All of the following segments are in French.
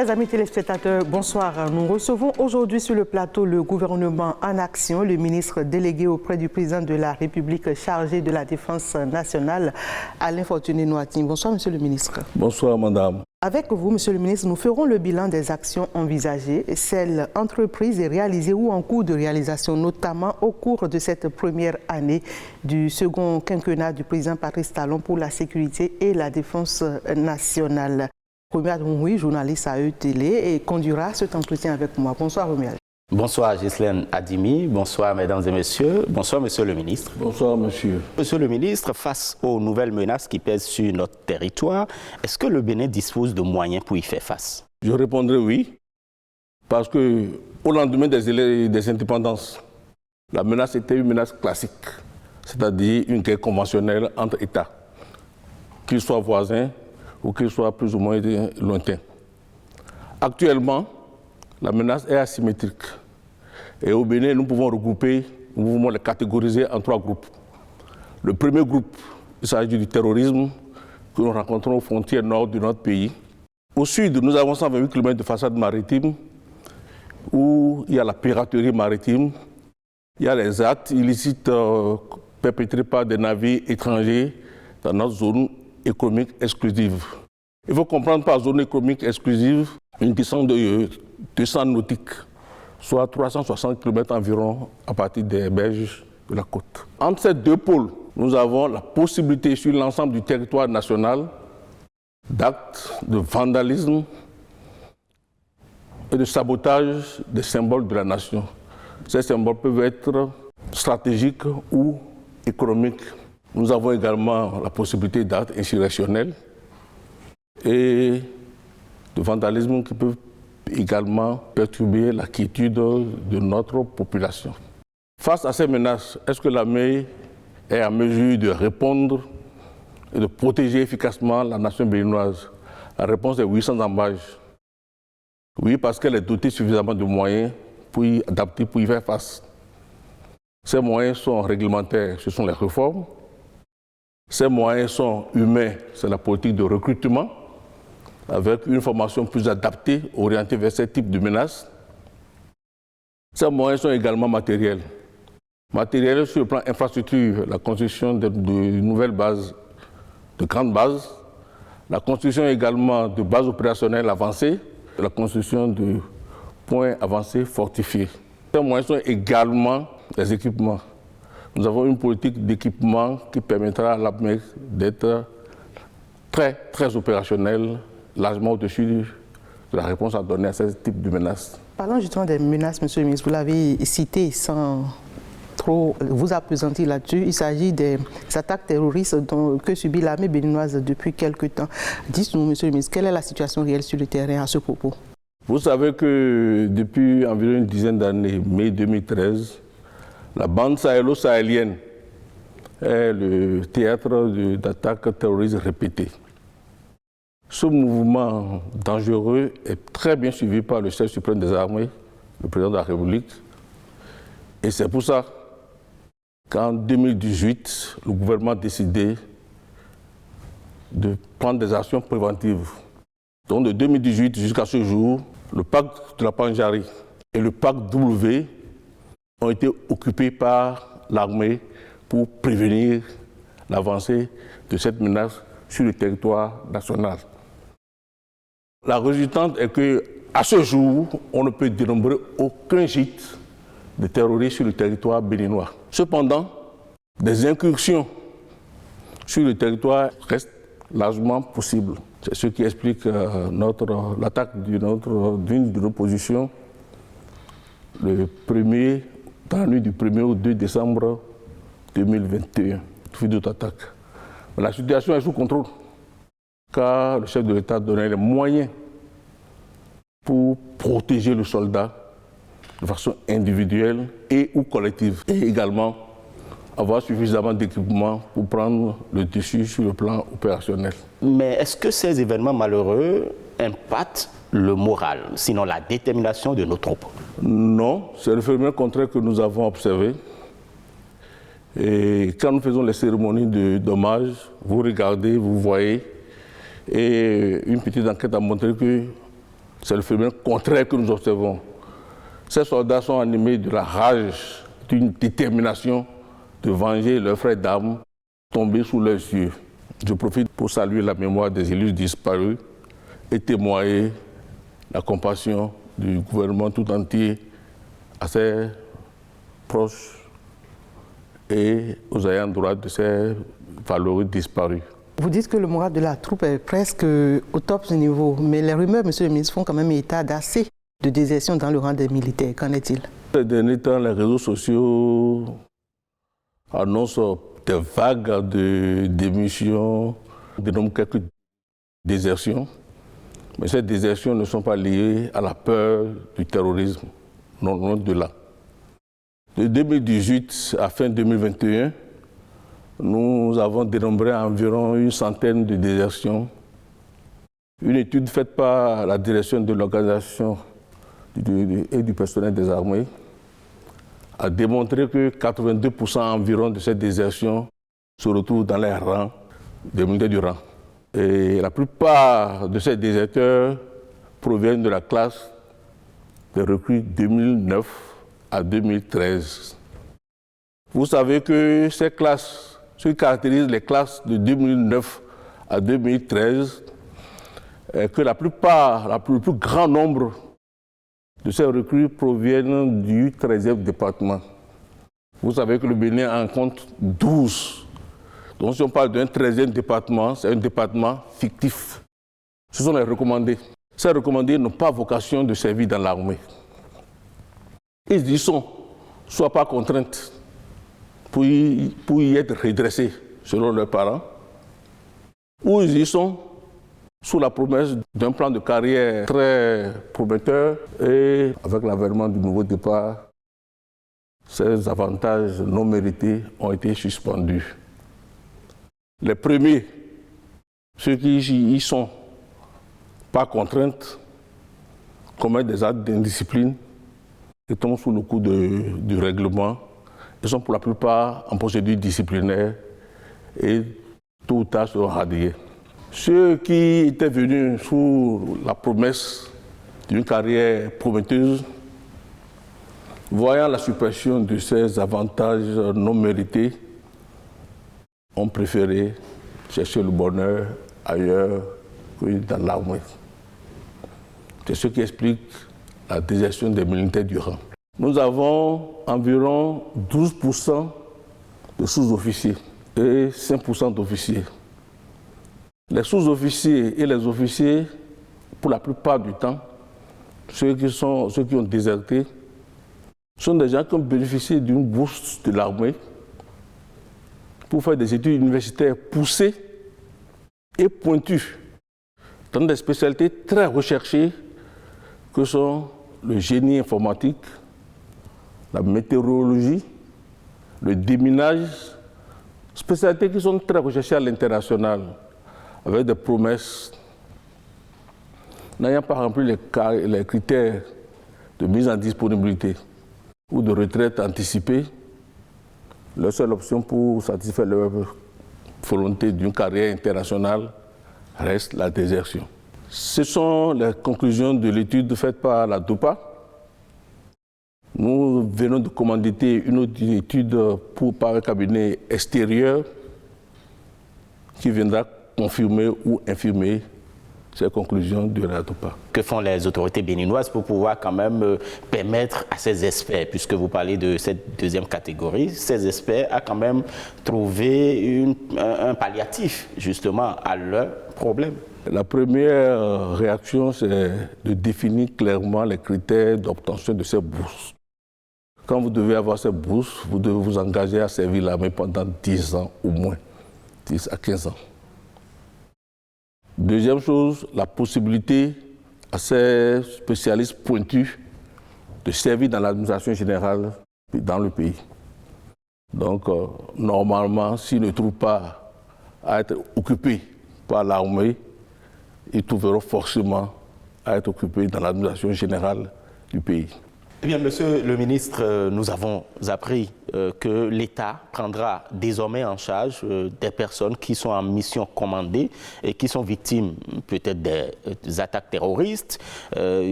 Chers amis téléspectateurs, bonsoir. Nous recevons aujourd'hui sur le plateau le gouvernement en action, le ministre délégué auprès du président de la République chargé de la défense nationale, Alain Fortuné-Noatin. Bonsoir, monsieur le ministre. Bonsoir, madame. Avec vous, monsieur le ministre, nous ferons le bilan des actions envisagées, celles entreprises et réalisées ou en cours de réalisation, notamment au cours de cette première année du second quinquennat du président Patrice Talon pour la sécurité et la défense nationale. Romuald Roumoui, journaliste à E-Télé, et conduira cet entretien avec moi. Bonsoir, Romuald. Bonsoir, Ghislaine Adimi. Bonsoir, mesdames et messieurs. Bonsoir, monsieur le ministre. Bonsoir, monsieur. Monsieur le ministre, face aux nouvelles menaces qui pèsent sur notre territoire, est-ce que le Bénin dispose de moyens pour y faire face? Je répondrai oui, parce qu'au lendemain des indépendances, la menace était une menace classique, c'est-à-dire une guerre conventionnelle entre États, qu'ils soient voisins ou qu'ils soient plus ou moins lointains. Actuellement, la menace est asymétrique. Et au Bénin, nous pouvons les catégoriser en trois groupes. Le premier groupe, il s'agit du terrorisme que nous rencontrons aux frontières nord de notre pays. Au sud, nous avons 128 km de façade maritime où il y a la piraterie maritime, il y a les actes illicites perpétrés par des navires étrangers dans notre zone économique exclusive. Il faut comprendre par zone économique exclusive une distance de 200 nautiques, soit 360 km environ à partir des berges de la côte. Entre ces deux pôles, nous avons la possibilité sur l'ensemble du territoire national d'actes de vandalisme et de sabotage des symboles de la nation. Ces symboles peuvent être stratégiques ou économiques. Nous avons également la possibilité d'actes insurrectionnels et de vandalisme qui peuvent également perturber la quiétude de notre population. Face à ces menaces, est-ce que l'armée est en mesure de répondre et de protéger efficacement la nation béninoise? La réponse est oui, sans embâche. Oui, parce qu'elle est dotée suffisamment de moyens pour y adapter, pour y faire face. Ces moyens sont réglementaires, ce sont les réformes. Ces moyens sont humains, c'est la politique de recrutement, avec une formation plus adaptée, orientée vers ce type de menaces. Ces moyens sont également matériels. Matériels sur le plan infrastructure, la construction de nouvelles bases, de grandes bases, la construction également de bases opérationnelles avancées, la construction de points avancés fortifiés. Ces moyens sont également des équipements. Nous avons une politique d'équipement qui permettra à l'armée d'être très opérationnelle, largement au-dessus de la réponse à donner à ce type de menaces. Parlons justement des menaces, monsieur le ministre. Vous l'avez cité sans trop vous appesantir là-dessus. Il s'agit des attaques terroristes que subit l'armée béninoise depuis quelque temps. Dites-nous, monsieur le ministre, quelle est la situation réelle sur le terrain à ce propos? Vous savez que depuis environ une dizaine d'années, mai 2013, la bande sahélo-sahélienne est le théâtre d'attaques terroristes répétées. Ce mouvement dangereux est très bien suivi par le chef suprême des armées, le président de la République. Et c'est pour ça qu'en 2018, le gouvernement a décidé de prendre des actions préventives. Donc de 2018 jusqu'à ce jour, le pacte de la Pandjari et le pacte W ont été occupés par l'armée pour prévenir l'avancée de cette menace sur le territoire national. La résultante est qu'à ce jour, on ne peut dénombrer aucun gîte de terroristes sur le territoire béninois. Cependant, des incursions sur le territoire restent largement possibles. C'est ce qui explique l'attaque d'une de nos positions dans la nuit du 1er au 2 décembre 2021, suite d'autres attaques. Mais la situation est sous contrôle, car le chef de l'État a donné les moyens pour protéger le soldat de façon individuelle et ou collective, et également avoir suffisamment d'équipements pour prendre le dessus sur le plan opérationnel. Mais est-ce que ces événements malheureux impactent le moral, sinon la détermination de nos troupes? Non, c'est le phénomène contraire que nous avons observé. Et quand nous faisons les cérémonies d'hommage, vous regardez, vous voyez, et une petite enquête a montré que C'est le phénomène contraire que nous observons. Ces soldats sont animés de la rage, d'une détermination de venger leurs frères d'armes tombés sous leurs yeux. Je profite pour saluer la mémoire des élus disparus et témoigner la compassion du gouvernement tout entier à ses proches et aux ayants droit de ces valeureux disparus. Vous dites que le moral de la troupe est presque au top niveau, mais les rumeurs, monsieur le ministre, font quand même état d'assez de désertion dans le rang des militaires. Qu'en est-il? Ces derniers temps, les réseaux sociaux annoncent des vagues de démissions, dénombrent quelques désertions, mais ces désertions ne sont pas liées à la peur du terrorisme, non loin de là. De 2018 à fin 2021, nous avons dénombré environ une centaine de désertions. Une étude faite par la direction de l'organisation et du personnel des armées a démontré que 82% environ de ces désertions se retrouvent dans les rangs des militaires du rang. Et la plupart de ces déserteurs proviennent de la classe des recrues 2009 à 2013. Vous savez que ces classes, ce qui caractérise les classes de 2009 à 2013, est que le plus grand nombre de ces recrues proviennent du 13e département. Vous savez que le Bénin en compte 12. Donc si on parle d'un 13e département, c'est un département fictif. Ce sont les recommandés. Ces recommandés n'ont pas vocation de servir dans l'armée. Ils y sont, soit par contrainte, pour y être redressés selon leurs parents, ou ils y sont sous la promesse d'un plan de carrière très prometteur et avec l'avènement du nouveau départ, ces avantages non mérités ont été suspendus. Les premiers, ceux qui y sont par contrainte, commettent des actes d'indiscipline et tombent sous le coup du règlement. Ils sont pour la plupart en procédure disciplinaire et tôt ou tard seront radiés. Ceux qui étaient venus sous la promesse d'une carrière prometteuse, voyant la suppression de ces avantages non mérités, ont préféré chercher le bonheur ailleurs que dans l'armée. C'est ce qui explique la désertion des militaires du rang. Nous avons environ 12% de sous-officiers et 5% d'officiers. Les sous-officiers et les officiers, pour la plupart du temps, ceux qui ont déserté, sont des gens qui ont bénéficié d'une bourse de l'armée pour faire des études universitaires poussées et pointues dans des spécialités très recherchées que sont le génie informatique, la météorologie, le déminage, spécialités qui sont très recherchées à l'international, avec des promesses. N'ayant pas rempli les critères de mise en disponibilité ou de retraite anticipée, leur seule option pour satisfaire leur volonté d'une carrière internationale reste la désertion. Ce sont les conclusions de l'étude faite par la DOPA. Nous venons de commanditer une autre étude par un cabinet extérieur qui viendra confirmer ou infirmer ces conclusions de la DOPA. Que font les autorités béninoises pour pouvoir quand même permettre à ces experts, puisque vous parlez de cette deuxième catégorie, ces experts à quand même trouver un palliatif justement à leurs problèmes? La première réaction, c'est de définir clairement les critères d'obtention de ces bourses. Quand vous devez avoir ces bourses, vous devez vous engager à servir l'armée pendant 10 ans au moins, 10 à 15 ans. Deuxième chose, la possibilité à ces spécialistes pointus de servir dans l'administration générale dans le pays. Donc, normalement, s'ils ne trouvent pas à être occupés par l'armée, ils trouveront forcément à être occupés dans l'administration générale du pays. Eh bien, monsieur le ministre, nous avons appris que l'État prendra désormais en charge des personnes qui sont en mission commandée et qui sont victimes peut-être des attaques terroristes,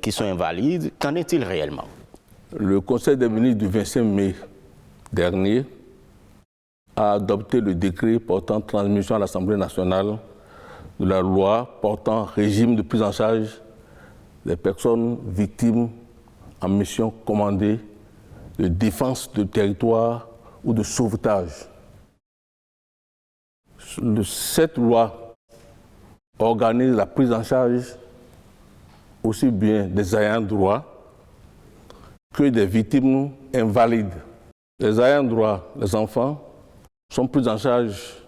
qui sont invalides. Qu'en est-il réellement? Le Conseil des ministres du 25 mai dernier a adopté le décret portant transmission à l'Assemblée nationale de la loi portant régime de prise en charge des personnes victimes en mission commandée de défense de territoire ou de sauvetage. Cette loi organise la prise en charge aussi bien des ayants droit que des victimes invalides. Les ayants droit, les enfants, sont pris en charge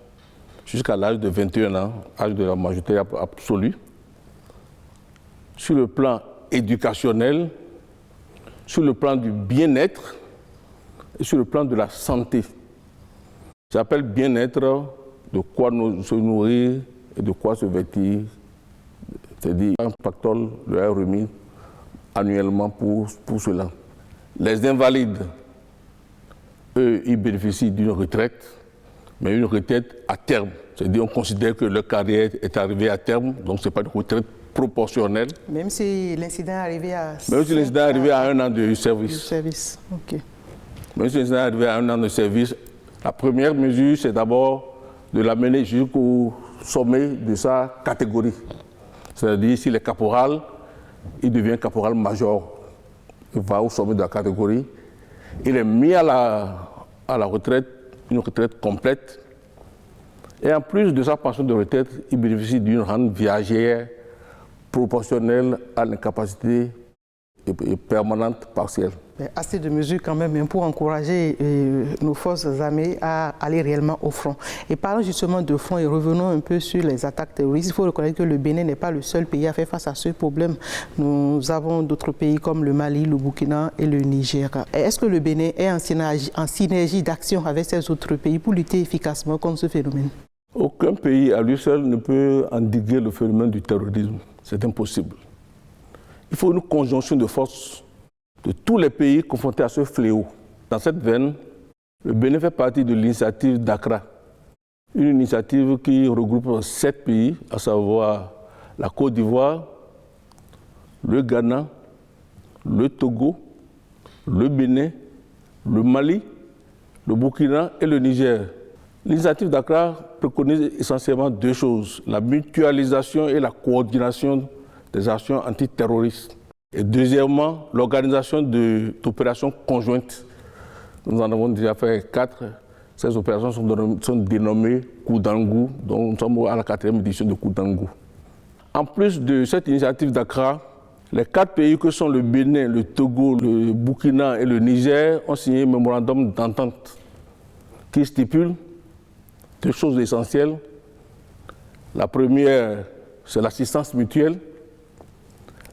jusqu'à l'âge de 21 ans, âge de la majorité absolue. Sur le plan éducationnel, sur le plan du bien-être et sur le plan de la santé. J'appelle bien-être de quoi se nourrir et de quoi se vêtir. C'est-à-dire un pactole leur est remis annuellement pour cela. Les invalides, eux, ils bénéficient d'une retraite, mais une retraite à terme. C'est-à-dire qu'on considère que leur carrière est arrivée à terme, donc ce n'est pas une retraite proportionnelle. Même si l'incident est arrivé à... Même si l'incident est arrivé à 1 an de service. Okay. Même si l'incident est arrivé à 1 an de service, la première mesure, c'est d'abord de l'amener jusqu'au sommet de sa catégorie. C'est-à-dire, s'il est caporal, il devient caporal-major. Il va au sommet de la catégorie. Il est mis à la retraite, une retraite complète. Et en plus de sa pension de retraite, il bénéficie d'une rente viagère proportionnelle à l'incapacité permanente partielle. Assez de mesures quand même pour encourager nos forces armées à aller réellement au front. Et parlons justement de front et revenons un peu sur les attaques terroristes. Il faut reconnaître que le Bénin n'est pas le seul pays à faire face à ce problème. Nous avons d'autres pays comme le Mali, le Burkina et le Niger. Est-ce que le Bénin est en synergie d'action avec ces autres pays pour lutter efficacement contre ce phénomène? Aucun pays à lui seul ne peut endiguer le phénomène du terrorisme. C'est impossible. Il faut une conjonction de forces de tous les pays confrontés à ce fléau. Dans cette veine, le Bénin fait partie de l'initiative d'Accra, une initiative qui regroupe 7 pays, à savoir la Côte d'Ivoire, le Ghana, le Togo, le Bénin, le Mali, le Burkina et le Niger. L'initiative d'Accra préconise essentiellement 2 choses, la mutualisation et la coordination des actions antiterroristes. Et deuxièmement, l'organisation d'opérations conjointes. Nous en avons déjà fait 4. Ces opérations sont dénommées Koudangu, donc nous sommes à la 4e édition de Koudangu. En plus de cette initiative d'Accra, les 4 pays que sont le Bénin, le Togo, le Burkina et le Niger ont signé un mémorandum d'entente qui stipule 2 choses essentielles. La première, c'est l'assistance mutuelle.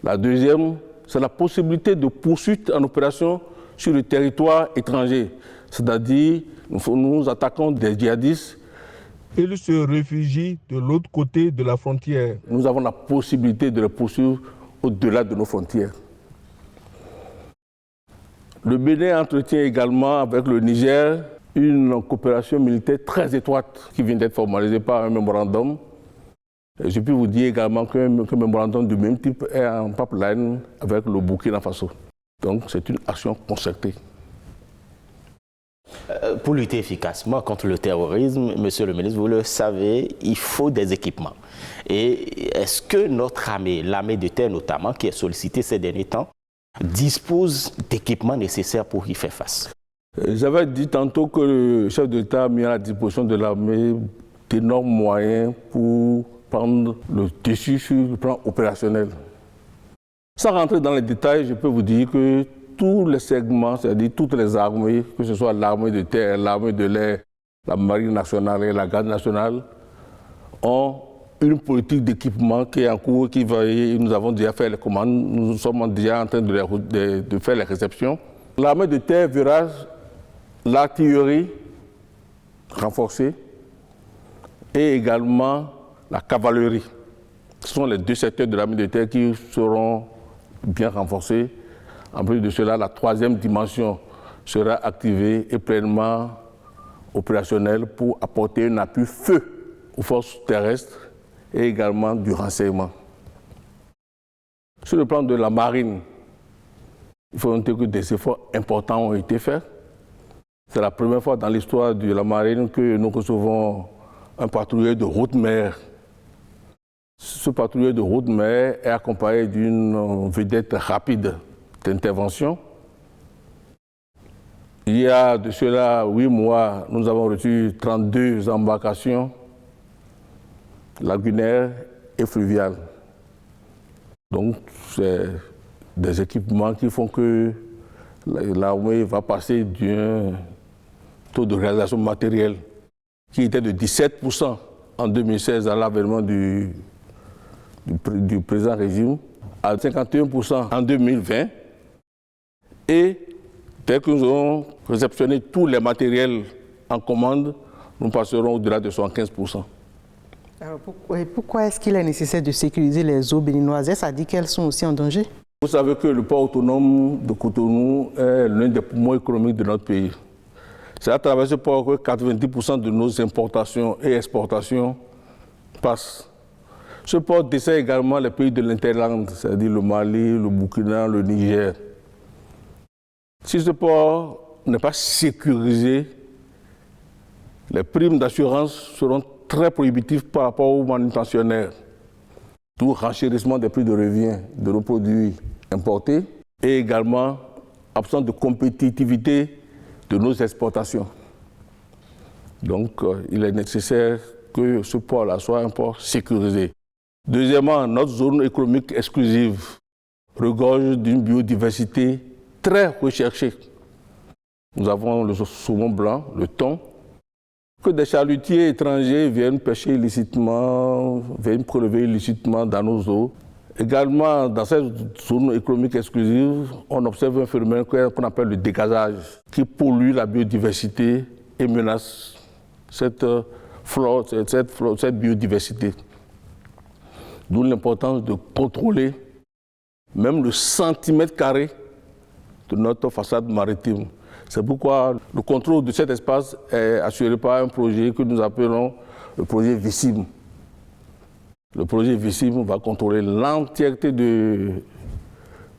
La deuxième, c'est la possibilité de poursuite en opération sur le territoire étranger. C'est-à-dire, nous attaquons des djihadistes. Ils se réfugient de l'autre côté de la frontière. Nous avons la possibilité de les poursuivre au-delà de nos frontières. Le Bénin entretient également avec le Niger une coopération militaire très étroite qui vient d'être formalisée par un mémorandum. Je peux vous dire également qu'un mémorandum du même type est en pipeline avec le Burkina Faso. Donc c'est une action concertée. Pour lutter efficacement contre le terrorisme, monsieur le ministre, vous le savez, il faut des équipements. Et est-ce que notre armée, l'armée de terre notamment, qui est sollicitée ces derniers temps, dispose d'équipements nécessaires pour y faire face? J'avais dit tantôt que le chef d'État a mis à la disposition de l'armée d'énormes moyens pour prendre le dessus sur le plan opérationnel. Sans rentrer dans les détails, je peux vous dire que tous les segments, c'est-à-dire toutes les armées, que ce soit l'armée de terre, l'armée de l'air, la marine nationale et la garde nationale, ont une politique d'équipement qui est en cours, qui va, nous avons déjà fait les commandes, nous sommes déjà en train de faire les réceptions. L'armée de terre verra l'artillerie renforcée et également la cavalerie. Ce sont les 2 secteurs de l'armée de terre qui seront bien renforcés En plus de cela, la troisième dimension sera activée et pleinement opérationnelle pour apporter un appui feu aux forces terrestres et également du renseignement. Sur le plan de la marine, il faut noter que des efforts importants ont été faits. C'est la première fois dans l'histoire de la marine que nous recevons un patrouilleur de haute mer. Ce patrouilleur de haute mer est accompagné d'une vedette rapide d'intervention. Il y a de cela 8 mois, nous avons reçu 32 embarcations lagunaires et fluviales. Donc, c'est des équipements qui font que l'armée va passer d'un taux de réalisation matérielle qui était de 17% en 2016 à l'avènement du présent régime à 51% en 2020. Et dès que nous aurons réceptionné tous les matériels en commande, nous passerons au-delà de 75%. Alors pourquoi est-ce qu'il est nécessaire de sécuriser les eaux béninoises? Est-ce à dire qu'elles sont aussi en danger? Vous savez que le port autonome de Cotonou est l'un des poumons économiques de notre pays. C'est à travers ce port que 90% de nos importations et exportations passent. Ce port dessert également les pays de l'Interland, c'est-à-dire le Mali, le Burkina, le Niger. Si ce port n'est pas sécurisé, les primes d'assurance seront très prohibitives par rapport aux manutentionnaires. D'où renchérissement des prix de revient de nos produits importés et également absence de compétitivité de nos exportations. Donc, il est nécessaire que ce port-là soit un port sécurisé. Deuxièmement, notre zone économique exclusive regorge d'une biodiversité très recherchée. Nous avons le saumon blanc, le thon, que des chalutiers étrangers viennent pêcher illicitement, viennent prélever illicitement dans nos eaux. Également, dans cette zone économique exclusive, on observe un phénomène qu'on appelle le dégazage, qui pollue la biodiversité et menace cette biodiversité. D'où l'importance de contrôler même le centimètre carré de notre façade maritime. C'est pourquoi le contrôle de cet espace est assuré par un projet que nous appelons le projet VICIM. Le projet VICIM va contrôler l'entièreté de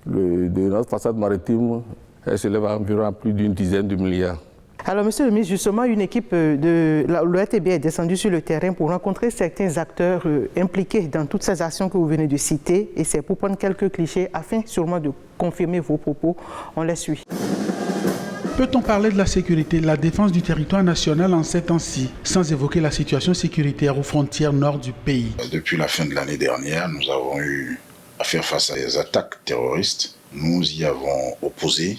notre façade maritime. Elle s'élève à environ plus d'une dizaine de milliards. Alors, monsieur le ministre, justement, une équipe de l'ORTB est descendue sur le terrain pour rencontrer certains acteurs impliqués dans toutes ces actions que vous venez de citer. Et c'est pour prendre quelques clichés afin sûrement de confirmer vos propos. On les suit. Peut-on parler de la sécurité, de la défense du territoire national en ces temps-ci, sans évoquer la situation sécuritaire aux frontières nord du pays? Depuis la fin de l'année dernière, nous avons eu à faire face à des attaques terroristes. Nous y avons opposé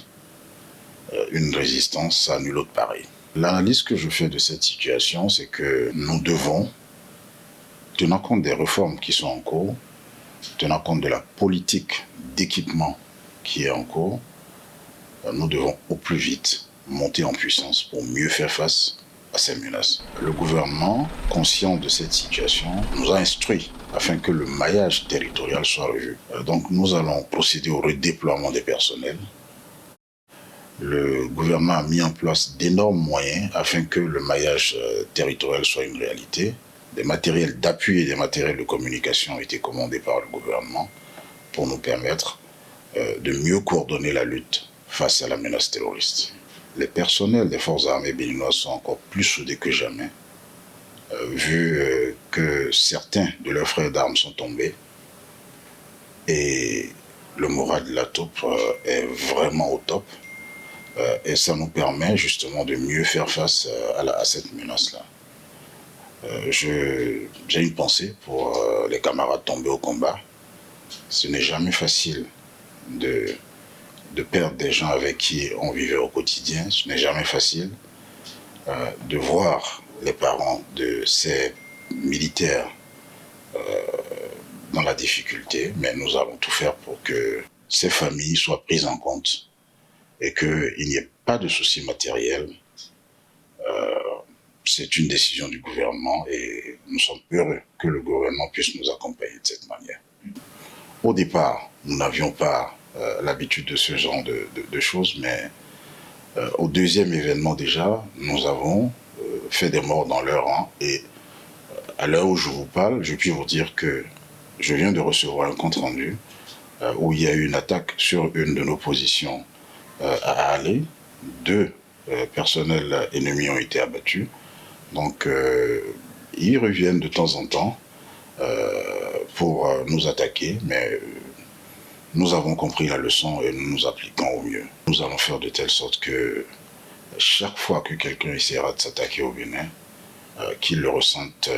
une résistance à nul autre pareil. L'analyse que je fais de cette situation, c'est que nous devons, tenant compte des réformes qui sont en cours, tenant compte de la politique d'équipement qui est en cours, nous devons au plus vite monter en puissance pour mieux faire face à ces menaces. Le gouvernement, conscient de cette situation, nous a instruits afin que le maillage territorial soit revu. Donc nous allons procéder au redéploiement des personnels. Le gouvernement a mis en place d'énormes moyens afin que le maillage territorial soit une réalité. Des matériels d'appui et des matériels de communication ont été commandés par le gouvernement pour nous permettre de mieux coordonner la lutte face à la menace terroriste. Les personnels des forces armées béninoises sont encore plus soudés que jamais, vu que certains de leurs frères d'armes sont tombés et le moral de la troupe est vraiment au top. Et ça nous permet justement de mieux faire face à cette menace-là. J'ai une pensée pour les camarades tombés au combat. Ce n'est jamais facile de perdre des gens avec qui on vivait au quotidien. Ce n'est jamais facile de voir les parents de ces militaires dans la difficulté, mais nous allons tout faire pour que ces familles soient prises en compte et qu'il n'y ait pas de soucis matériels. C'est une décision du gouvernement et nous sommes heureux que le gouvernement puisse nous accompagner de cette manière. Au départ, nous n'avions pas l'habitude de ce genre de choses, mais au deuxième événement déjà, nous avons fait des morts dans leur rang et à l'heure où je vous parle, je puis vous dire que je viens de recevoir un compte-rendu où il y a eu une attaque sur une de nos positions à Alé. 2 personnels ennemis ont été abattus. Donc, ils reviennent de temps en temps pour nous attaquer, mais nous avons compris la leçon et nous nous appliquons au mieux. Nous allons faire de telle sorte que chaque fois que quelqu'un essaiera de s'attaquer au Bénin, qu'il le ressente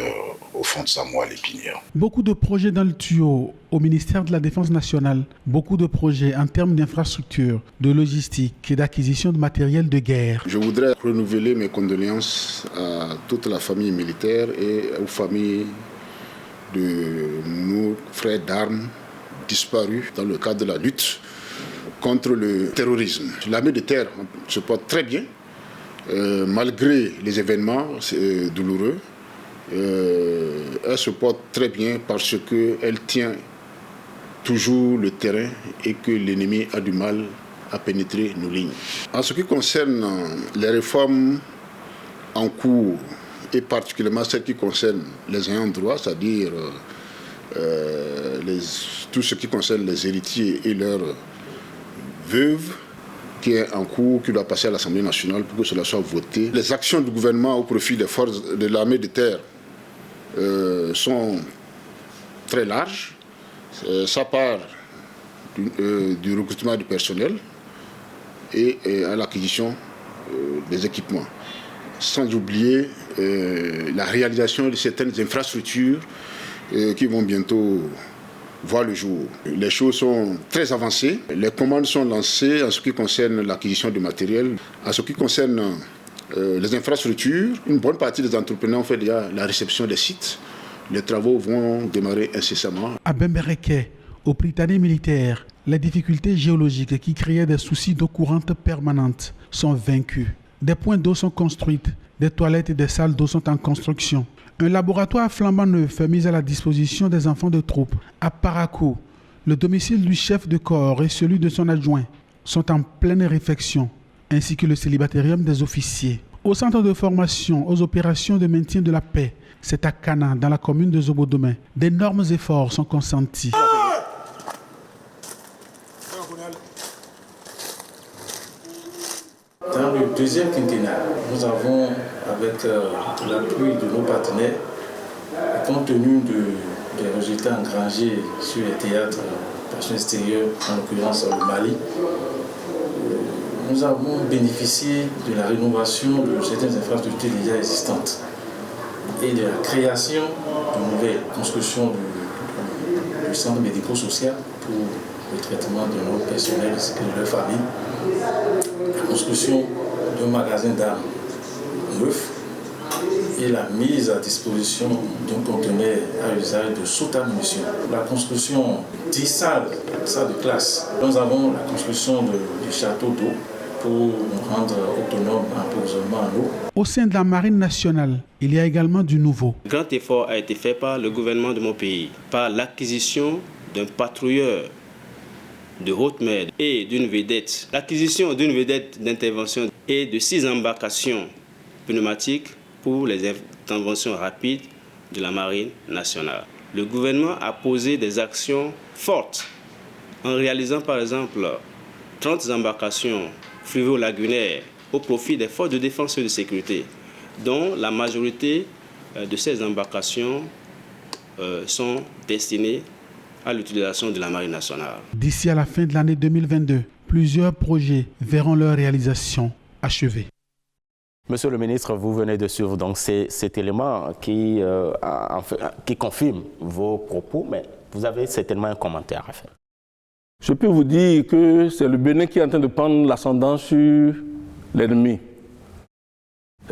au fond de sa moelle épinière. Beaucoup de projets dans le tuyau au ministère de la Défense nationale, beaucoup de projets en termes d'infrastructure, de logistique et d'acquisition de matériel de guerre. Je voudrais renouveler mes condoléances à toute la famille militaire et aux familles de nos frères d'armes disparus dans le cadre de la lutte contre le terrorisme. L'armée de terre se porte très bien. Malgré les événements douloureux, elle se porte très bien parce qu'elle tient toujours le terrain et que l'ennemi a du mal à pénétrer nos lignes. En ce qui concerne les réformes en cours, et particulièrement celles qui concernent les ayants droit, c'est-à-dire tout ce qui concerne les héritiers et leurs veuves, qui est en cours, qui doit passer à l'Assemblée nationale pour que cela soit voté. Les actions du gouvernement au profit des forces de l'armée de terre sont très larges. Ça part du recrutement du personnel et à l'acquisition des équipements. Sans oublier la réalisation de certaines infrastructures qui vont bientôt voir le jour. Les choses sont très avancées. Les commandes sont lancées en ce qui concerne l'acquisition de matériel. En ce qui concerne les infrastructures, une bonne partie des entrepreneurs ont fait déjà la réception des sites. Les travaux vont démarrer incessamment. À Bembereke, au Prytanée militaire, les difficultés géologiques qui créaient des soucis d'eau courante permanentes sont vaincues. Des points d'eau sont construits, des toilettes et des salles d'eau sont en construction. Un laboratoire flambant neuf est mis à la disposition des enfants de troupe. À Parakou, le domicile du chef de corps et celui de son adjoint sont en pleine réfection, ainsi que le célibatérium des officiers. Au centre de formation aux opérations de maintien de la paix, c'est à Kana, dans la commune de Zobodomé, d'énormes efforts sont consentis. Dans le deuxième quinquennat, nous avons, avec l'appui de nos partenaires, compte tenu des résultats engrangés sur les théâtres d'opérations extérieures, en l'occurrence le Mali, nous avons bénéficié de la rénovation de certaines infrastructures déjà existantes et de la création de nouvelles constructions du centre médico-social pour le traitement de nos personnels ainsi que de leurs familles. La construction d'un magasin d'armes neuf et la mise à disposition d'un conteneur à usage de sous-munitions. La construction d'10 salles de classe. Nous avons la construction du château d'eau pour nous rendre autonomes en approvisionnement en eau. Au sein de la Marine nationale, il y a également du nouveau. Un grand effort a été fait par le gouvernement de mon pays, par l'acquisition d'un patrouilleur de haute mer et d'une vedette. L'acquisition d'une vedette d'intervention et de 6 embarcations pneumatiques pour les interventions rapides de la Marine nationale. Le gouvernement a posé des actions fortes en réalisant par exemple 30 embarcations fluvio-lagunaires au profit des forces de défense et de sécurité, dont la majorité de ces embarcations sont destinées à l'utilisation de la Marine nationale. D'ici à la fin de l'année 2022, plusieurs projets verront leur réalisation achevée. Monsieur le ministre, vous venez de suivre donc cet élément qui confirme vos propos, mais vous avez certainement un commentaire à faire. Je peux vous dire que c'est le Bénin qui est en train de prendre l'ascendant sur l'ennemi.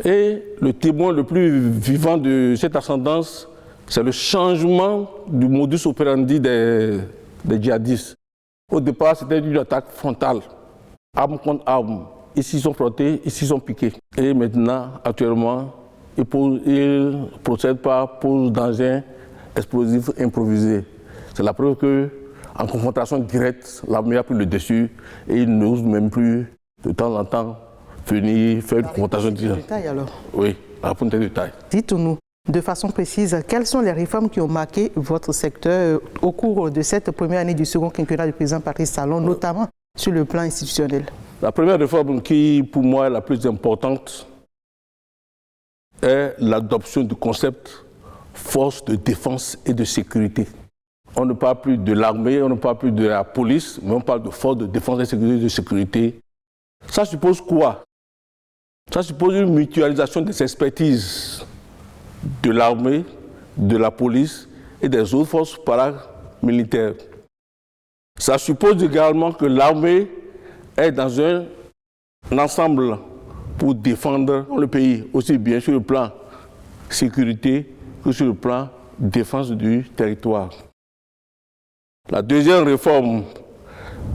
Et le témoin le plus vivant de cette ascendance, c'est le changement du modus operandi des djihadistes. Au départ, c'était une attaque frontale, arme contre arme. Ici, ils sont frottés, ici, ils sont piqués. Et maintenant, actuellement, ils procèdent par pose d'engins explosifs improvisés. C'est la preuve que, en confrontation directe, l'armée a pris le dessus et ils n'osent même plus de temps en temps venir faire une confrontation directe. Détail alors. Oui, la réponse de détail. Dites-nous de façon précise, quelles sont les réformes qui ont marqué votre secteur au cours de cette première année du second quinquennat du président Patrice Talon, notamment sur le plan institutionnel? La première réforme qui, pour moi, est la plus importante est l'adoption du concept force de défense et de sécurité. On ne parle plus de l'armée, on ne parle plus de la police, mais on parle de force de défense et de sécurité. Ça suppose quoi? Ça suppose une mutualisation des expertises de l'armée, de la police et des autres forces paramilitaires. Ça suppose également que l'armée est dans un ensemble pour défendre le pays, aussi bien sur le plan sécurité que sur le plan défense du territoire. La deuxième réforme,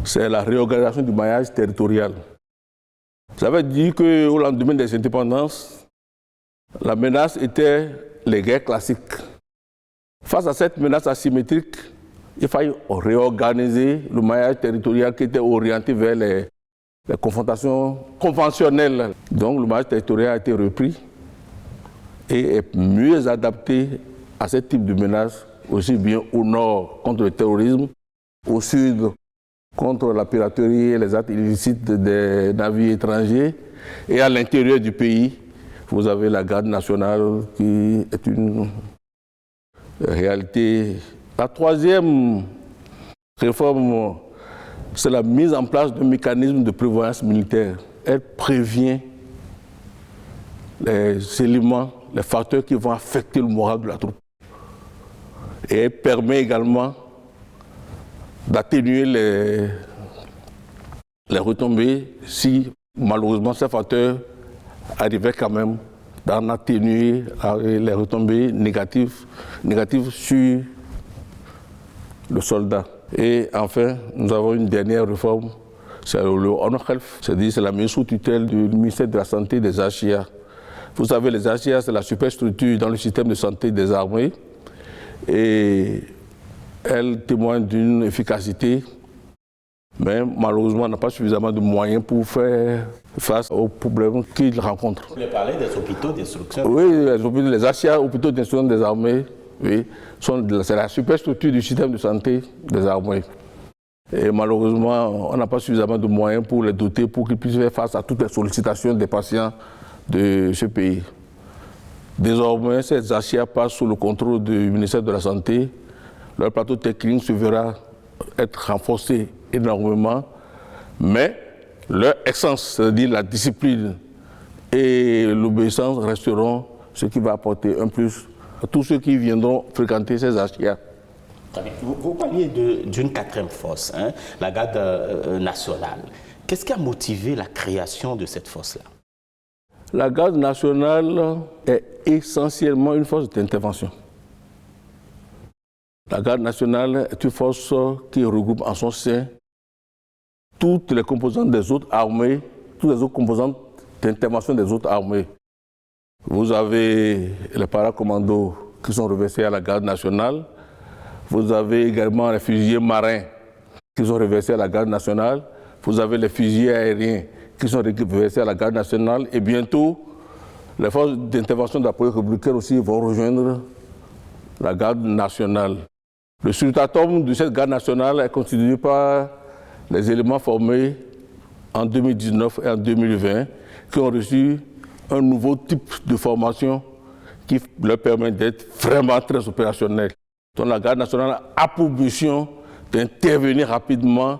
c'est la réorganisation du maillage territorial. Ça veut dire qu'au lendemain des indépendances, la menace était les guerres classiques. Face à cette menace asymétrique, il fallait réorganiser le maillage territorial qui était orienté vers les confrontations conventionnelles. Donc le maillage territorial a été repris et est mieux adapté à ce type de menace, aussi bien au nord contre le terrorisme, au sud contre la piraterie et les actes illicites des navires étrangers, et à l'intérieur du pays, vous avez la garde nationale qui est une réalité. La troisième réforme, c'est la mise en place d'un mécanisme de prévoyance militaire. Elle prévient les éléments, les facteurs qui vont affecter le moral de la troupe. Et elle permet également d'atténuer les retombées si malheureusement ces facteurs arrivaient quand même d'en atténuer les retombées négatives sur le soldat. Et enfin, nous avons une dernière réforme, c'est le Honor Health, c'est-à-dire c'est la mise sous tutelle du ministère de la Santé et des HIA. Vous savez, les HIA, c'est la superstructure dans le système de santé des armées et elle témoigne d'une efficacité, mais malheureusement, on n'a pas suffisamment de moyens pour faire face aux problèmes qu'ils rencontrent. Vous voulez parler des hôpitaux d'instruction? Oui, les HIA, hôpitaux d'instruction des armées, oui, c'est la superstructure du système de santé des armées. Et malheureusement, on n'a pas suffisamment de moyens pour les doter, pour qu'ils puissent faire face à toutes les sollicitations des patients de ce pays. Désormais, ces HIA passent sous le contrôle du ministère de la Santé. Leur plateau technique se verra être renforcé énormément, mais leur essence, c'est-à-dire la discipline et l'obéissance, resteront ce qui va apporter un plus à tous ceux qui viendront fréquenter ces HIA. Vous parliez d'une quatrième force, hein, la garde nationale. Qu'est-ce qui a motivé la création de cette force-là? La garde nationale est essentiellement une force d'intervention. La garde nationale est une force qui regroupe en son sein toutes les composantes des autres armées, toutes les autres composantes d'intervention des autres armées. Vous avez les paracommandos qui sont reversés à la garde nationale. Vous avez également les fusiliers marins qui sont reversés à la garde nationale. Vous avez les fusiliers aériens qui sont reversés à la garde nationale. Et bientôt, les forces d'intervention de la police républicaine aussi vont rejoindre la garde nationale. Le sultatum de cette garde nationale est constitué par les éléments formés en 2019 et en 2020 qui ont reçu un nouveau type de formation qui leur permet d'être vraiment très opérationnels. Donc la garde nationale a pour mission d'intervenir rapidement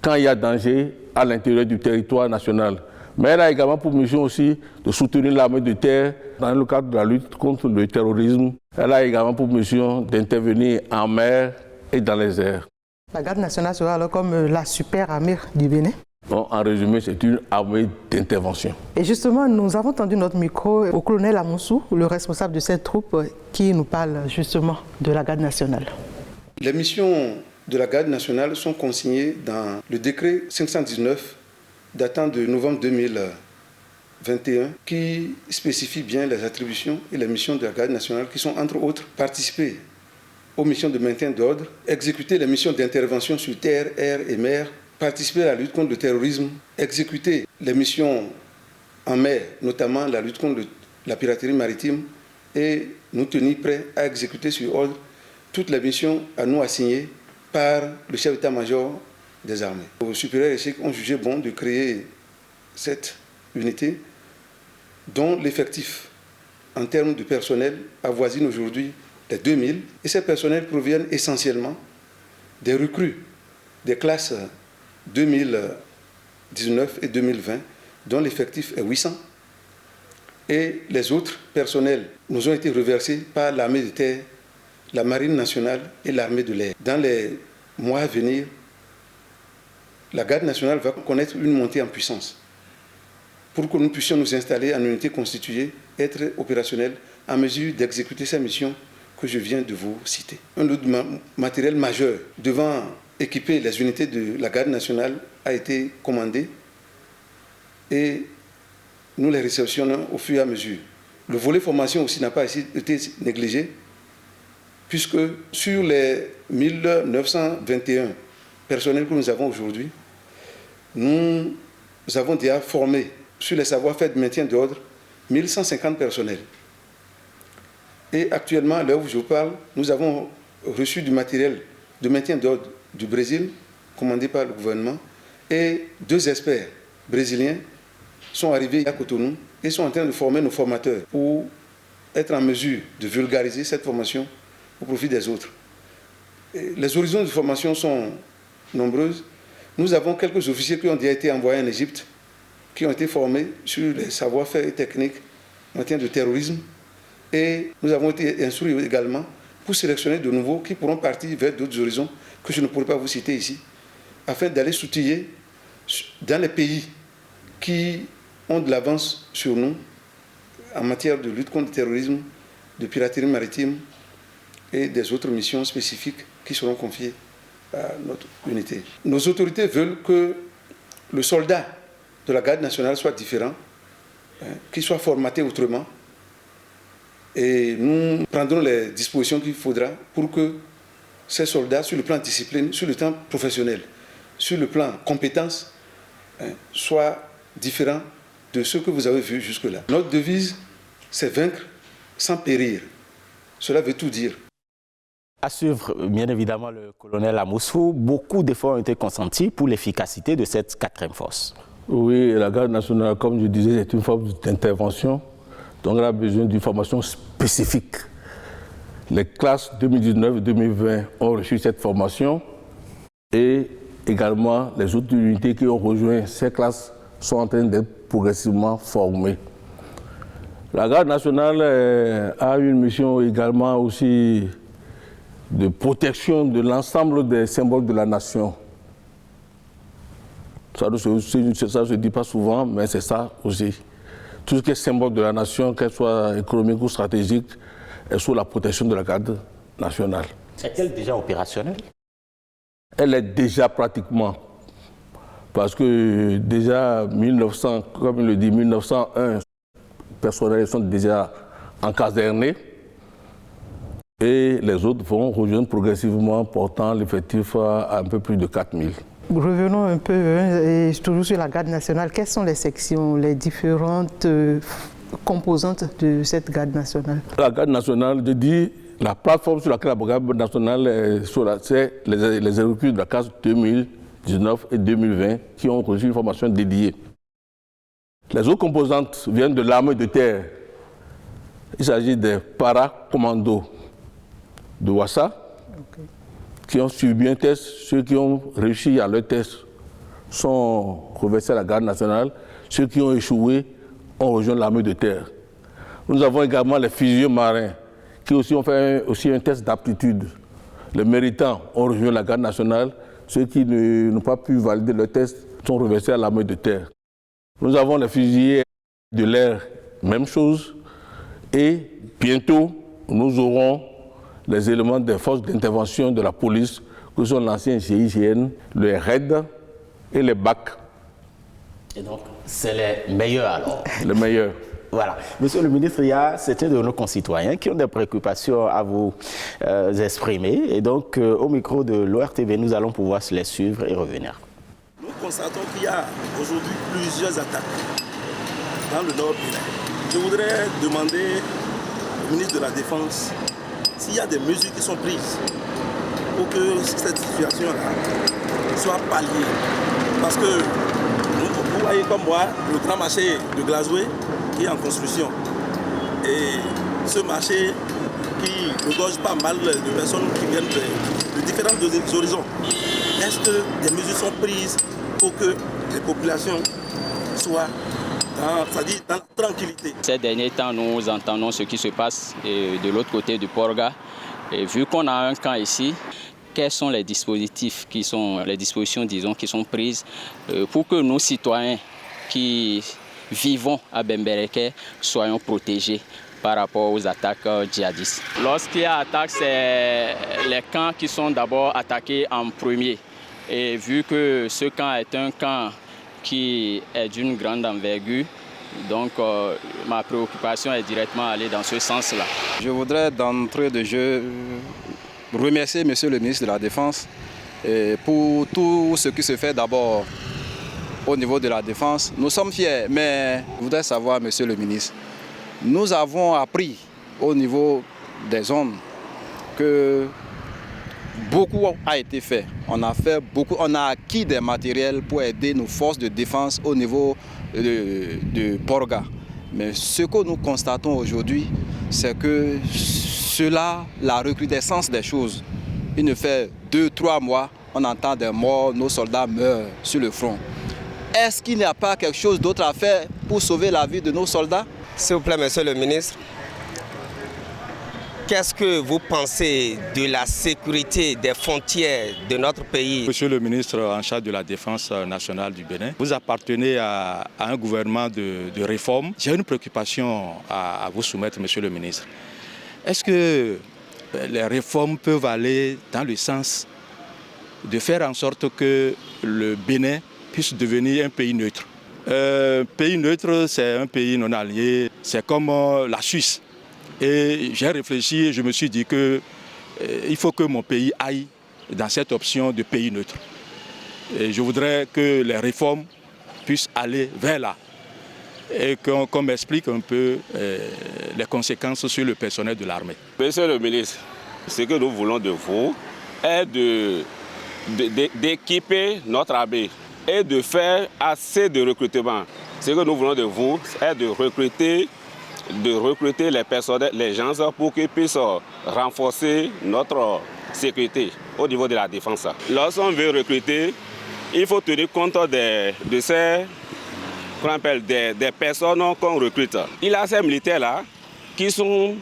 quand il y a danger à l'intérieur du territoire national. Mais elle a également pour mission aussi de soutenir l'armée de terre dans le cadre de la lutte contre le terrorisme. Elle a également pour mission d'intervenir en mer et dans les airs. La garde nationale sera alors comme la super armée du Bénin? Donc, en résumé, c'est une armée d'intervention. Et justement, nous avons tendu notre micro au colonel Amoussou, le responsable de cette troupe, qui nous parle justement de la garde nationale. Les missions de la garde nationale sont consignées dans le décret 519 datant de novembre 2021 qui spécifie bien les attributions et les missions de la garde nationale qui sont entre autres participer aux missions de maintien d'ordre, exécuter les missions d'intervention sur terre, air et mer, participer à la lutte contre le terrorisme, exécuter les missions en mer, notamment la lutte contre la piraterie maritime, et nous tenir prêts à exécuter sur ordre toutes les missions à nous assignées par le chef d'état-major des armées. Aux supérieurs échecs ont jugé bon de créer cette unité dont l'effectif en termes de personnel avoisine aujourd'hui les 2000. Et ces personnels proviennent essentiellement des recrues des classes 2019 et 2020, dont l'effectif est 800. Et les autres personnels nous ont été reversés par l'armée de terre, la marine nationale et l'armée de l'air. Dans les mois à venir, la garde nationale va connaître une montée en puissance pour que nous puissions nous installer en unité constituée, être opérationnels, en mesure d'exécuter ces missions que je viens de vous citer. Un autre matériel majeur devant équiper les unités de la garde nationale a été commandé et nous les réceptionnons au fur et à mesure. Le volet formation aussi n'a pas été négligé, puisque sur les 1921 personnels que nous avons aujourd'hui, nous avons déjà formé sur les savoir-faire de maintien d'ordre 1150 personnels. Et actuellement, à l'heure où je vous parle, nous avons reçu du matériel de maintien d'ordre du Brésil, commandé par le gouvernement, et 2 experts brésiliens sont arrivés à Cotonou et sont en train de former nos formateurs pour être en mesure de vulgariser cette formation au profit des autres. Et les horizons de formation sont nombreuses. Nous avons quelques officiers qui ont déjà été envoyés en Égypte, qui ont été formés sur les savoir-faire et techniques en matière de terrorisme. Et nous avons été instruits également pour sélectionner de nouveaux qui pourront partir vers d'autres horizons que je ne pourrais pas vous citer ici, afin d'aller s'outiller dans les pays qui ont de l'avance sur nous en matière de lutte contre le terrorisme, de piraterie maritime et des autres missions spécifiques qui seront confiées à notre unité. Nos autorités veulent que le soldat de la garde nationale soit différent, qu'il soit formaté autrement. Et nous prendrons les dispositions qu'il faudra pour que ces soldats, sur le plan discipline, sur le plan professionnel, sur le plan compétence, soient différents de ceux que vous avez vus jusque-là. Notre devise, c'est vaincre sans périr. Cela veut tout dire. À suivre, bien évidemment, le colonel Amoussou, beaucoup d'efforts ont été consentis pour l'efficacité de cette 4e force. Oui, la garde nationale, comme je disais, c'est une forme d'intervention. Donc, elle a besoin d'une formation spécifique. Les classes 2019-2020 ont reçu cette formation et également les autres unités qui ont rejoint ces classes sont en train d'être progressivement formées. La garde nationale a une mission également aussi de protection de l'ensemble des symboles de la nation. Ça ne se dit pas souvent, mais c'est ça aussi. Tout ce qui est symbole de la nation, qu'elle soit économique ou stratégique, est sous la protection de la garde nationale. Est-elle déjà opérationnelle? Elle est déjà pratiquement. Parce que déjà, 1900, comme il le dit, 1901, les personnels sont déjà encasernés. Et les autres vont rejoindre progressivement, portant l'effectif à un peu plus de 4000. Revenons un peu, et toujours sur la garde nationale. Quelles sont les sections, les différentes composantes de cette garde nationale? La garde nationale, je dis, la plateforme sur laquelle la garde nationale c'est les recrues de la classe 2019 et 2020 qui ont reçu une formation dédiée. Les autres composantes viennent de l'armée de terre. Il s'agit des para-commandos de Ouassa, qui ont subi un test. Ceux qui ont réussi à leur test sont reversés à la garde nationale. Ceux qui ont échoué ont rejoint l'armée de terre. Nous avons également les fusiliers marins qui aussi ont fait un test d'aptitude. Les méritants ont rejoint la garde nationale. Ceux qui n'ont pas pu valider le test sont reversés à l'armée de terre. Nous avons les fusiliers de l'air, même chose. Et bientôt, nous aurons les éléments des forces d'intervention de la police, que sont l'ancien GIGN, le RAID et les BAC. Et donc, c'est les meilleurs alors? Les meilleurs. Voilà. Monsieur le ministre, il y a certains de nos concitoyens qui ont des préoccupations à vous exprimer. Et donc, au micro de l'ORTV, nous allons pouvoir les suivre et revenir. Nous constatons qu'il y a aujourd'hui plusieurs attaques dans le nord Bénin. Je voudrais demander au ministre de la Défense s'il y a des mesures qui sont prises pour que cette situation-là soit palliée. Parce que vous voyez comme moi le grand marché de Glazoué qui est en construction. Et ce marché qui regorge pas mal de personnes qui viennent de différents horizons. Est-ce que des mesures sont prises pour que les populations soient dans la tranquillité? Ces derniers temps, nous entendons ce qui se passe de l'autre côté du Porga. Et vu qu'on a un camp ici, quels sont les dispositifs qui sont prises pour que nos citoyens qui vivons à Bembereke soyons protégés par rapport aux attaques djihadistes? Lorsqu'il y a attaque, c'est les camps qui sont d'abord attaqués en premier. Et vu que ce camp est un camp qui est d'une grande envergure, donc ma préoccupation est directement aller dans ce sens-là. Je voudrais d'entrée de jeu remercier Monsieur le ministre de la Défense pour tout ce qui se fait d'abord au niveau de la défense. Nous sommes fiers, mais je voudrais savoir, Monsieur le ministre, nous avons appris au niveau des zones que beaucoup a été fait. On a acquis des matériels pour aider nos forces de défense au niveau de Porga. Mais ce que nous constatons aujourd'hui, c'est que la recrudescence des choses, il ne fait 2-3 mois, on entend des morts, nos soldats meurent sur le front. Est-ce qu'il n'y a pas quelque chose d'autre à faire pour sauver la vie de nos soldats? S'il vous plaît, monsieur le ministre, qu'est-ce que vous pensez de la sécurité des frontières de notre pays? Monsieur le ministre en charge de la défense nationale du Bénin, vous appartenez à un gouvernement de réforme. J'ai une préoccupation à vous soumettre, monsieur le ministre. Est-ce que les réformes peuvent aller dans le sens de faire en sorte que le Bénin puisse devenir un pays neutre? Pays neutre, c'est un pays non allié, c'est comme la Suisse. Et j'ai réfléchi et je me suis dit qu'il faut que mon pays aille dans cette option de pays neutre. Et je voudrais que les réformes puissent aller vers là. Et qu'on m'explique un peu les conséquences sur le personnel de l'armée. Monsieur le ministre, ce que nous voulons de vous est d'équiper notre armée et de faire assez de recrutement. Ce que nous voulons de vous est de recruter les personnels, les gens pour qu'ils puissent renforcer notre sécurité au niveau de la défense. Lorsqu'on veut recruter, il faut tenir compte de ces qu'on appelle des personnes qu'on recrute. Il y a ces militaires-là qui sont,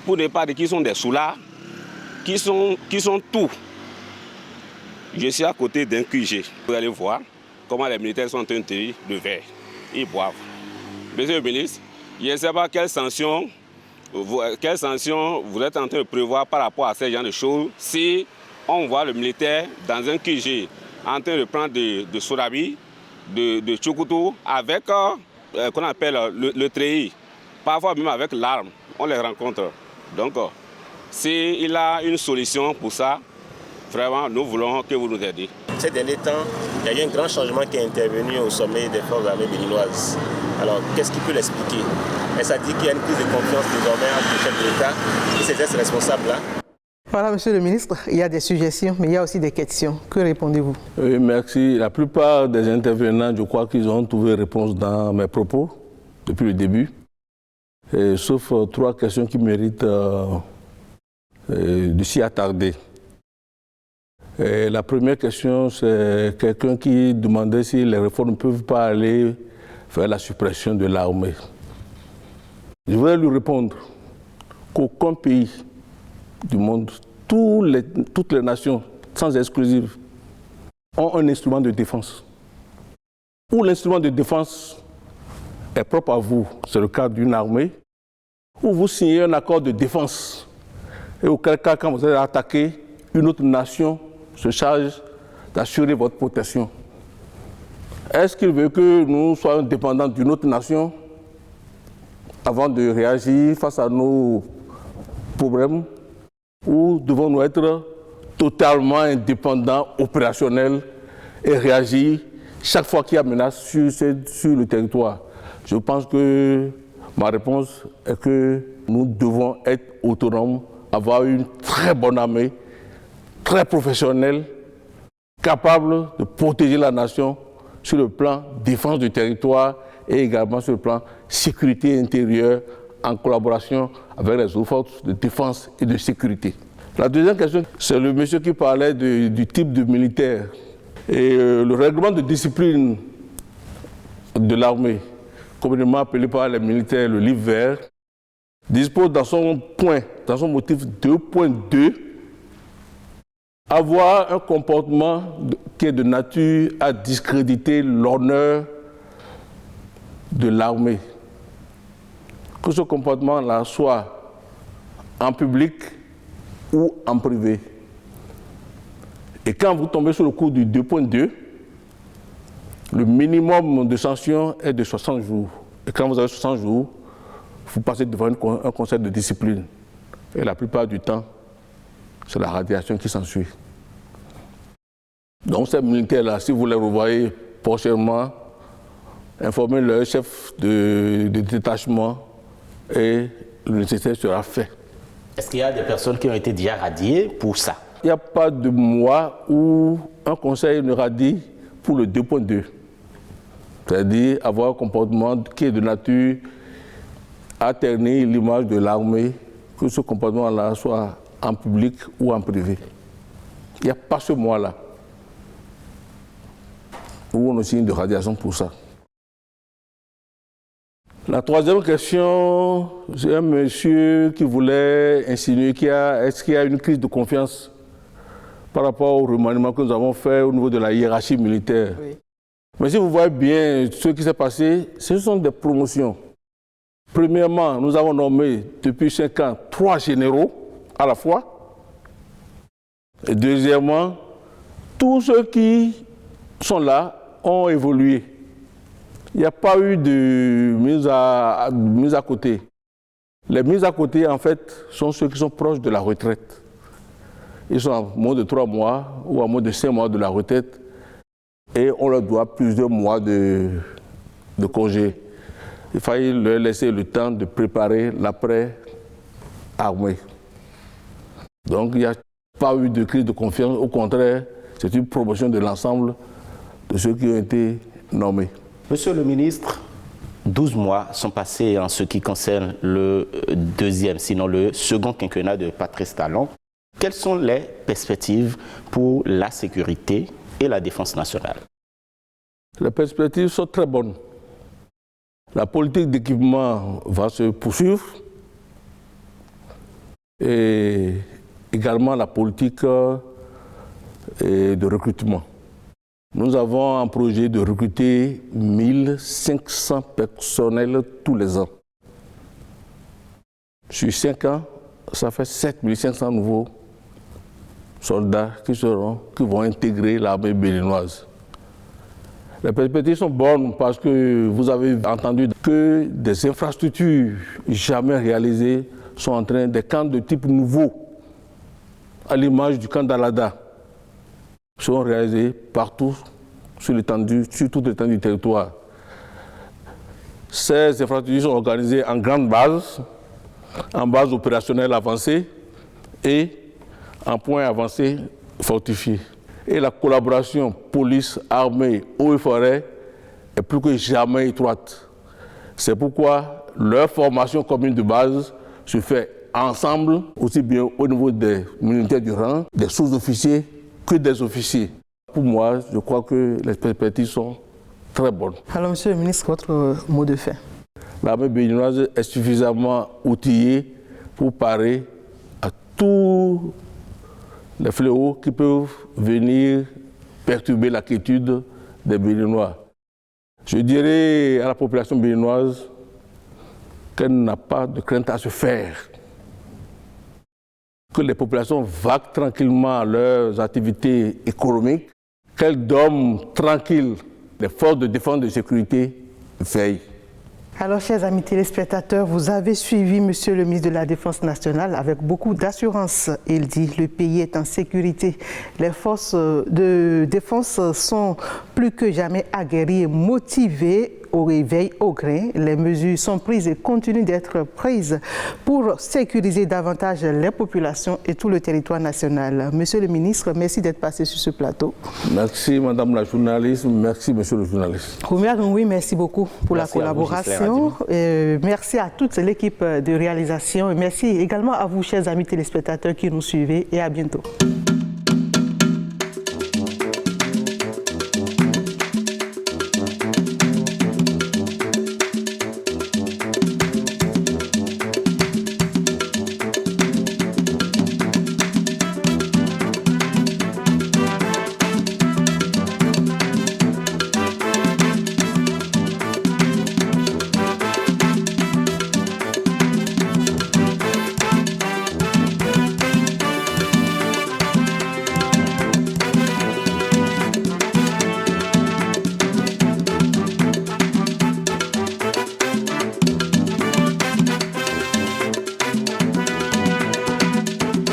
pour ne pas dire qui sont des soulards, qui sont tout. Je suis à côté d'un QG. Vous allez voir comment les militaires sont en train de tenir le verre. Ils boivent. Monsieur le ministre, je ne sais pas quelle sanction vous êtes en train de prévoir par rapport à ces genre de choses si on voit le militaire dans un QG en train de prendre de sourabi, de tchoukoutou avec qu'on appelle le treillis, parfois même avec l'arme, on les rencontre. Donc, s'il a une solution pour ça, vraiment, nous voulons que vous nous aidiez. Ces derniers temps, il y a eu un grand changement qui est intervenu au sommet des forces armées béninoises. Alors, qu'est-ce qui peut l'expliquer? Est-ce qu'il y a une prise de confiance désormais entre le chef de l'État et ces ex-responsables-là? Voilà, monsieur le ministre, il y a des suggestions, mais il y a aussi des questions. Que répondez-vous? Oui, merci. La plupart des intervenants, je crois qu'ils ont trouvé réponse dans mes propos depuis le début. Sauf 3 questions qui méritent de s'y attarder. La première question, c'est quelqu'un qui demandait si les réformes ne peuvent pas aller vers la suppression de l'armée. Je voudrais lui répondre qu'aucun pays du monde, toutes les nations, sans exclusive, ont un instrument de défense. Où l'instrument de défense est propre à vous, c'est le cas d'une armée, où vous signez un accord de défense, et auquel cas, quand vous allez attaquer, une autre nation se charge d'assurer votre protection. Est-ce qu'il veut que nous soyons dépendants d'une autre nation? avant de réagir face à nos problèmes, ou devons-nous être totalement indépendants, opérationnels et réagir chaque fois qu'il y a menace sur le territoire? Je pense que ma réponse est que nous devons être autonomes, avoir une très bonne armée, très professionnelle, capable de protéger la nation sur le plan défense du territoire et également sur le plan sécurité intérieure en collaboration avec les autres forces de défense et de sécurité. La deuxième question, c'est le monsieur qui parlait du type de militaire. Et le règlement de discipline de l'armée, communément appelé par les militaires le livre vert, dispose dans son motif 2.2, avoir un comportement qui est de nature à discréditer l'honneur de l'armée. Que ce comportement-là soit en public ou en privé. Et quand vous tombez sur le coup du 2.2, le minimum de sanction est de 60 jours. Et quand vous avez 60 jours, vous passez devant un conseil de discipline. Et la plupart du temps, c'est la radiation qui s'ensuit. Donc ces militaires-là, si vous les revoyez prochainement, informez leur chef de détachement et le nécessaire sera fait. Est-ce qu'il y a des personnes qui ont été déjà radiées pour ça? Il n'y a pas de mois où un conseil ne radie pour le 2.2. C'est-à-dire avoir un comportement qui est de nature à ternir l'image de l'armée, que ce comportement-là soit en public ou en privé. Il n'y a pas ce mois-là où on a signe de radiation pour ça. La troisième question, c'est un monsieur qui voulait insinuer est-ce qu'il y a une crise de confiance par rapport au remaniement que nous avons fait au niveau de la hiérarchie militaire. Oui. Mais si vous voyez bien ce qui s'est passé, ce sont des promotions. Premièrement, nous avons nommé depuis 5 ans 3 généraux à la fois. Et deuxièmement, tous ceux qui sont là ont évolué. Il n'y a pas eu de mise à côté. Les mises à côté, en fait, sont ceux qui sont proches de la retraite. Ils sont à moins de 3 mois ou à moins de 5 mois de la retraite et on leur doit plusieurs mois de congé. Il fallait leur laisser le temps de préparer l'après-armée. Donc il n'y a pas eu de crise de confiance. Au contraire, c'est une promotion de l'ensemble de ceux qui ont été nommés. Monsieur le ministre, 12 mois sont passés en ce qui concerne le deuxième, sinon le second quinquennat de Patrice Talon. Quelles sont les perspectives pour la sécurité et la défense nationale? Les perspectives sont très bonnes. La politique d'équipement va se poursuivre et également la politique de recrutement. Nous avons un projet de recruter 1500 personnels tous les ans. Sur 5 ans, ça fait 7500 nouveaux soldats qui vont intégrer l'armée béninoise. Les perspectives sont bonnes parce que vous avez entendu que des infrastructures jamais réalisées sont en train, des camps de type nouveau, à l'image du camp d'Alada, sont réalisés partout sur toute l'étendue du territoire. Ces infrastructures sont organisées en grandes bases, en base opérationnelle avancée et en points avancés fortifiés. Et la collaboration police, armée, eaux et forêts est plus que jamais étroite. C'est pourquoi leur formation commune de base se fait ensemble, aussi bien au niveau des militaires du rang, des sous-officiers que des officiers. Pour moi, je crois que les perspectives sont très bonnes. Alors, monsieur le ministre, votre mot de fin? L'armée béninoise est suffisamment outillée pour parer à tous les fléaux qui peuvent venir perturber la quiétude des Béninois. Je dirais à la population béninoise qu'elle n'a pas de crainte à se faire, que les populations vaquent tranquillement à leurs activités économiques, qu'elles dorment tranquilles. Les forces de défense et de sécurité veillent. Alors, chers amis téléspectateurs, vous avez suivi Monsieur le ministre de la Défense nationale avec beaucoup d'assurance. Il dit le pays est en sécurité. Les forces de défense sont plus que jamais aguerries et motivées au réveil, au grain. Les mesures sont prises et continuent d'être prises pour sécuriser davantage les populations et tout le territoire national. Monsieur le ministre, merci d'être passé sur ce plateau. Merci Madame la journaliste, merci Monsieur le journaliste. Oui, merci beaucoup pour la collaboration. Merci à toute l'équipe de réalisation et merci également à vous, chers amis téléspectateurs qui nous suivez, et à bientôt.